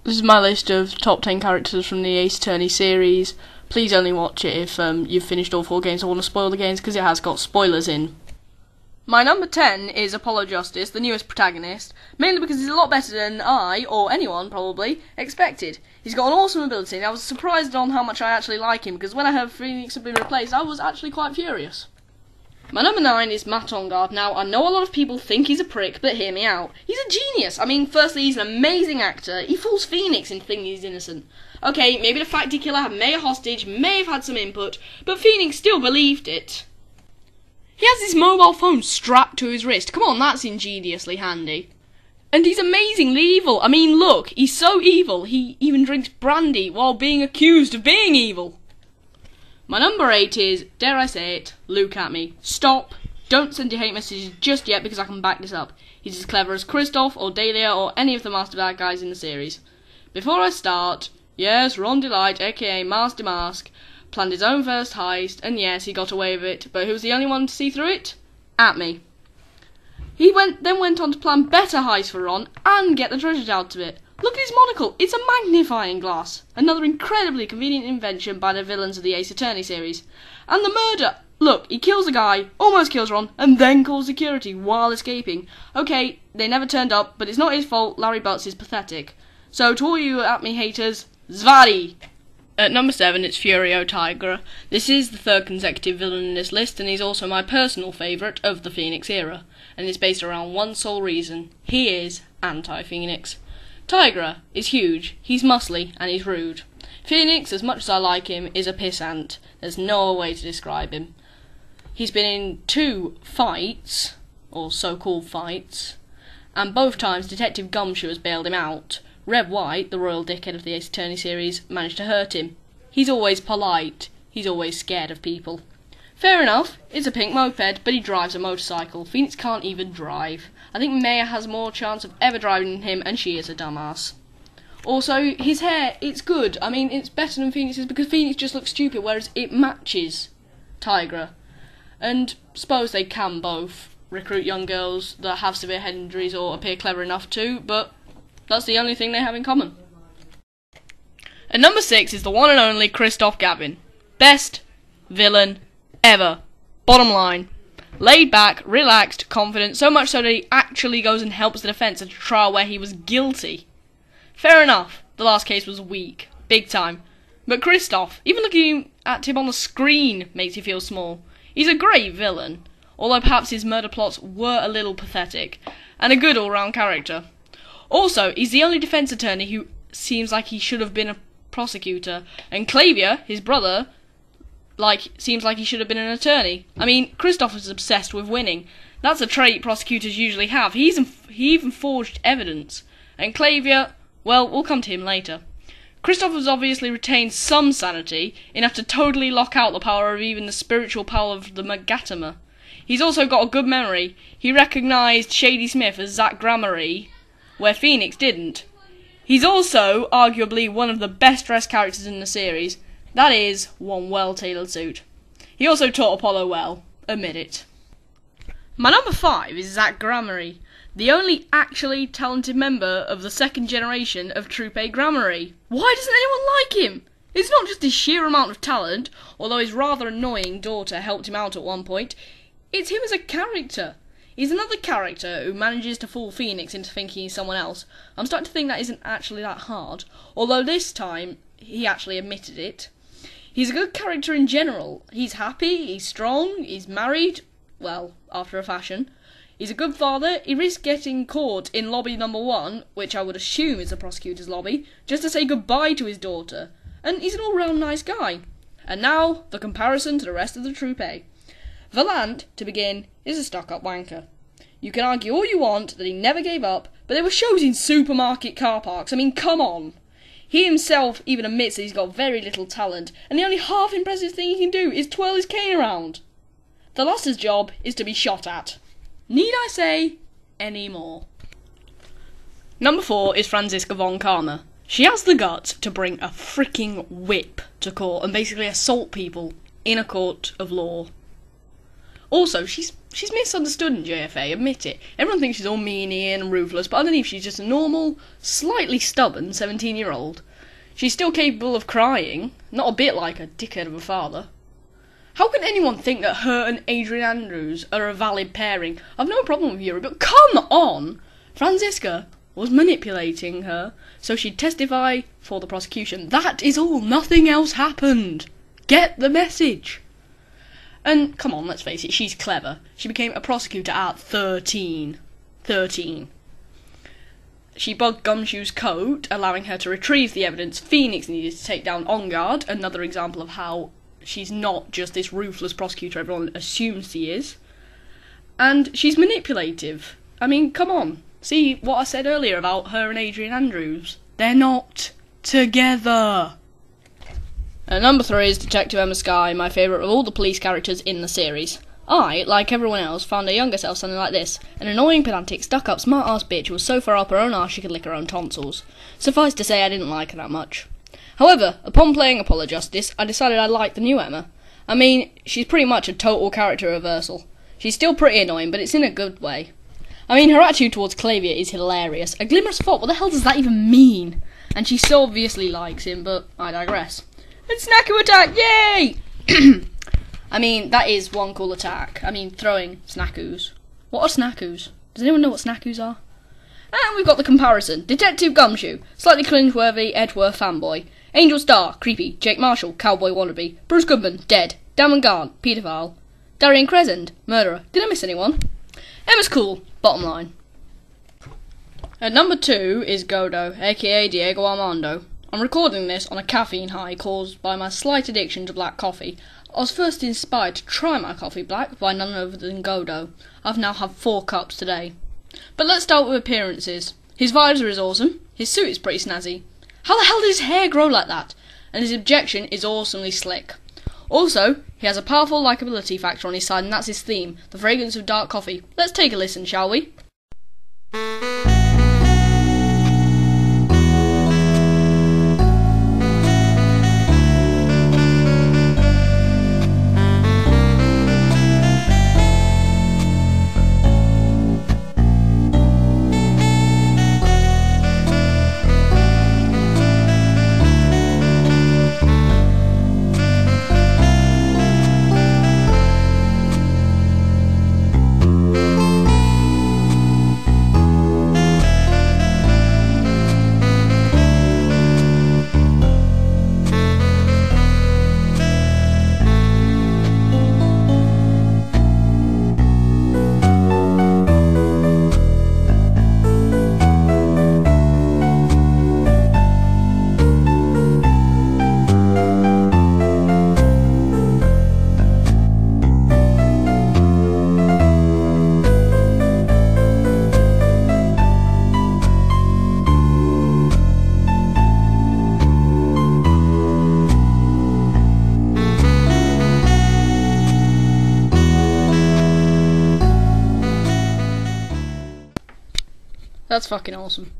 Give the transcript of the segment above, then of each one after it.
This is my list of top 10 characters from the Ace Attorney series. Please only watch it if you've finished all 4 games. I want to spoil the games because it has got spoilers in. My number 10 is Apollo Justice, the newest protagonist, mainly because he's a lot better than I, or anyone probably, expected. He's got an awesome ability, and I was surprised on how much I actually like him, because when I heard Phoenix had been replaced, I was actually quite furious. My number 9 is Matt Ongard. Now, I know a lot of people think he's a prick, but hear me out. He's a genius. I mean, firstly, he's an amazing actor. He fools Phoenix into thinking he's innocent. Okay, maybe the factory killer had May a hostage, may have had some input, but Phoenix still believed it. He has his mobile phone strapped to his wrist. Come on, that's ingeniously handy. And he's amazingly evil. I mean, look, he's so evil, he even drinks brandy while being accused of being evil. My number 8 is, dare I say it, Luke at me. Stop. Don't send your hate messages just yet because I can back this up. He's as clever as Kristoff or Dahlia or any of the Master Bad guys in the series. Before I start, yes, Ron Delight, aka Master Mask, planned his own first heist, and yes, he got away with it, but who was the only one to see through it? At me. He then went on to plan better heists for Ron and get the treasure out of it. Look at his monocle, it's a magnifying glass. Another incredibly convenient invention by the villains of the Ace Attorney series. And the murder! Look, he kills a guy, almost kills Ron, and then calls security while escaping. Okay, they never turned up, but it's not his fault, Larry Butts is pathetic. So to all you at me haters, Zvadi! At number 7, it's Furio Tigra. This is the 3rd consecutive villain in this list, and he's also my personal favourite of the Phoenix era. And it's based around one sole reason. He is anti-Phoenix. Tigra is huge, he's muscly, and he's rude. Phoenix, as much as I like him, is a pissant. There's no way to describe him. He's been in 2 fights, or so-called fights, and both times Detective Gumshoe has bailed him out. Red White, the royal dickhead of the Ace Attorney series, managed to hurt him. He's always polite. He's always scared of people. Fair enough, it's a pink moped, but he drives a motorcycle. Phoenix can't even drive. I think Maya has more chance of ever driving than him, and she is a dumbass. Also, his hair, it's good. I mean, it's better than Phoenix's because Phoenix just looks stupid, whereas it matches Tigra. And suppose they can both recruit young girls that have severe head injuries or appear clever enough to, but that's the only thing they have in common. At number 6 is the one and only Kristoff Gavin. Best villain ever. Bottom line. Laid back, relaxed, confident, so much so that he actually goes and helps the defence at a trial where he was guilty. Fair enough, the last case was weak. Big time. But Kristoff, even looking at him on the screen makes you feel small. He's a great villain, although perhaps his murder plots were a little pathetic, and a good all-round character. Also, he's the only defence attorney who seems like he should have been a prosecutor, and Clavia, his brother, seems like he should have been an attorney. I mean, Kristoff is obsessed with winning. That's a trait prosecutors usually have. He even forged evidence. And Clavia, well, we'll come to him later. Kristoff has obviously retained some sanity, enough to totally lock out the power of even the spiritual power of the Magatama. He's also got a good memory. He recognised Shady Smith as Zach Gramarye, where Phoenix didn't. He's also arguably one of the best dressed characters in the series. That is, one well-tailored suit. He also taught Apollo well, admit it. My number 5 is Zach Gramarye, the only actually talented member of the 2nd generation of Troupe Gramarye. Why doesn't anyone like him? It's not just his sheer amount of talent, although his rather annoying daughter helped him out at one point. It's him as a character. He's another character who manages to fool Phoenix into thinking he's someone else. I'm starting to think that isn't actually that hard, although this time he actually admitted it. He's a good character in general. He's happy, he's strong, he's married, well, after a fashion. He's a good father, he risks getting caught in lobby number 1, which I would assume is the prosecutor's lobby, just to say goodbye to his daughter. And he's an all-round nice guy. And now, the comparison to the rest of the troupe. Valant, to begin, is a stuck-up wanker. You can argue all you want that he never gave up, but there were shows in supermarket car parks. I mean, come on. He himself even admits that he's got very little talent, and the only half-impressive thing he can do is twirl his cane around. The lasser's job is to be shot at. Need I say any more? Number 4 is Franziska von Karma. She has the guts to bring a freaking whip to court and basically assault people in a court of law. Also, she's she's misunderstood in JFA, admit it. Everyone thinks she's all meanie and ruthless, but underneath she's just a normal, slightly stubborn 17-year-old. She's still capable of crying, not a bit like a dickhead of a father. How can anyone think that her and Adrian Andrews are a valid pairing? I've no problem with Yuri, but come on! Franziska was manipulating her so she'd testify for the prosecution. That is all. Nothing else happened. Get the message. And come on, let's face it, she's clever. She became a prosecutor at 13. 13. She bugged Gumshoe's coat, allowing her to retrieve the evidence Phoenix needed to take down On Guard. Another example of how she's not just this ruthless prosecutor everyone assumes she is. And she's manipulative. I mean, come on. See what I said earlier about her and Adrian Andrews? They're not together. Number 3 is Detective Emma Skye, my favourite of all the police characters in the series. I, like everyone else, found her younger self sounding like this, an annoying, pedantic, stuck-up, smart-ass bitch who was so far up her own arse she could lick her own tonsils. Suffice to say I didn't like her that much. However, upon playing Apollo Justice, I decided I liked the new Emma. I mean, she's pretty much a total character reversal. She's still pretty annoying, but it's in a good way. I mean, her attitude towards Clavier is hilarious. A glimmer of thought, what the hell does that even mean? And she so obviously likes him, but I digress. And Snaku attack, yay! I mean, that is one cool attack. I mean, throwing Snakus. What are Snakus? Does anyone know what Snakus are? And we've got the comparison. Detective Gumshoe, slightly cringeworthy Edgeworth fanboy. Angel Starr, creepy. Jake Marshall, cowboy wannabe. Bruce Goodman, dead. Damon Garn, paedophile. Darian Crescent, murderer. Did I miss anyone? Emma's cool, bottom line. At number 2 is Godo, aka Diego Armando. I'm recording this on a caffeine high caused by my slight addiction to black coffee. I was first inspired to try my coffee black by none other than Godo. I've now had 4 cups today. But let's start with appearances. His visor is awesome, his suit is pretty snazzy. How the hell did his hair grow like that? And his objection is awesomely slick. Also, he has a powerful likability factor on his side, and that's his theme, the fragrance of dark coffee. Let's take a listen, shall we? That's fucking awesome.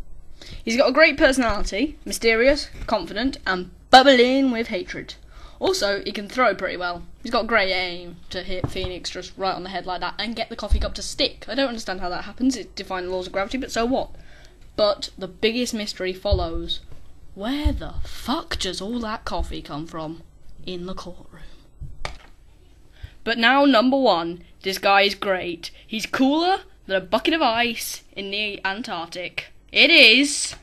He's got a great personality, mysterious, confident, and bubbling with hatred. Also, he can throw pretty well. He's got great aim to hit Phoenix just right on the head like that and get the coffee cup to stick. I don't understand how that happens. It defies the laws of gravity, but so what? But the biggest mystery follows. Where the fuck does all that coffee come from? In the courtroom. But now, number 1. This guy is great. He's cooler than a bucket of ice in the Antarctic. It is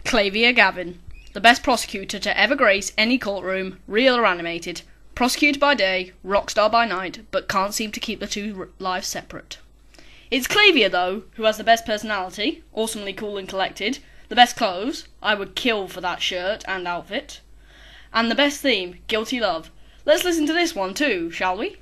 Clavier Gavin, the best prosecutor to ever grace any courtroom, real or animated. Prosecutor by day, rock star by night, but can't seem to keep the two lives separate. It's Clavier, though, who has the best personality, awesomely cool and collected, the best clothes, I would kill for that shirt and outfit, and the best theme, Guilty Love. Let's listen to this one too, shall we?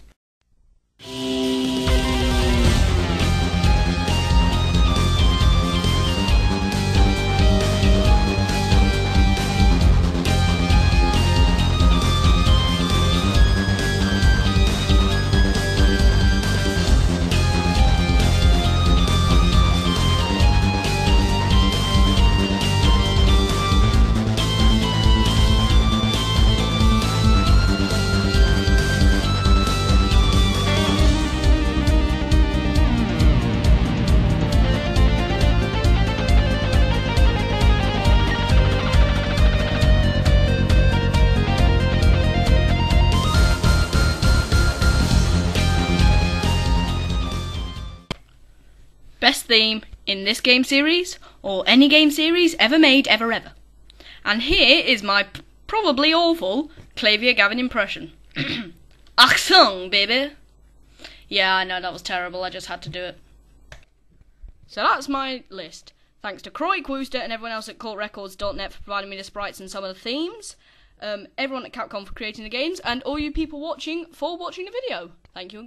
theme in this game series, or any game series ever made ever. And here is my probably awful Clavier Gavin impression. Achtung, baby! Yeah, I know that was terrible, I just had to do it. So that's my list. Thanks to Croy, Wooster, and everyone else at cultrecords.net for providing me the sprites and some of the themes. Everyone at Capcom for creating the games, and all you people watching for watching the video. Thank you.